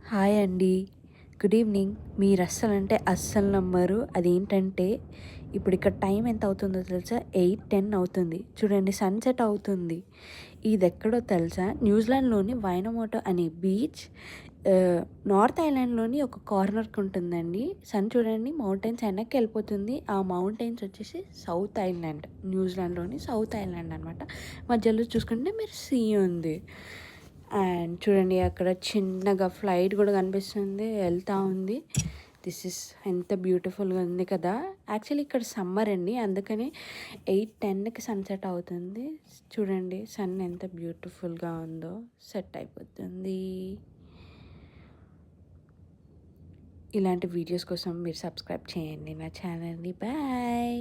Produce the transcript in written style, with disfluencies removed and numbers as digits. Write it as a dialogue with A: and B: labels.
A: Hi అండి. Good evening. మీరు అస్సలంటే అస్సలు నమ్మరు. అదేంటంటే ఇప్పుడు ఇక్కడ టైం ఎంత అవుతుందో తెలుసా? 8:10 అవుతుంది. చూడండి సన్‌సెట్ అవుతుంది. ఇదెక్కడో తెలుసా? న్యూజిలాండ్‌లోని వైనమోటో అనే బీచ్ నార్త్ ఐలాండ్‌లోని ఒక కార్నర్‌కి ఉంటుందండి. సన్ చూడండి మౌంటైన్స్ వెనక్కెళ్ళిపోతుంది. ఆ మౌంటైన్స్ వచ్చేసి సౌత్ ఐలాండ్. న్యూజిలాండ్‌లోని సౌత్ ఐలాండ్ అనమాట. మధ్యలో చూసుకుంటే మీరు సీ ఉంది. అండ్ చూడండి అక్కడ చిన్నగా ఫ్లైట్ కూడా కనిపిస్తుంది వెళ్తా ఉంది. దిస్ ఇస్ ఎంత బ్యూటిఫుల్గా ఉంది కదా. యాక్చువల్లీ ఇక్కడ సమ్మర్ అండి, అందుకని 8:10కి సన్సెట్ అవుతుంది. చూడండి సన్ ఎంత బ్యూటిఫుల్గా ఉందో. సెట్ అయిపోతుంది. ఇలాంటి వీడియోస్ కోసం మీరు సబ్స్క్రైబ్ చేయండి నా ఛానల్ని. బాయ్.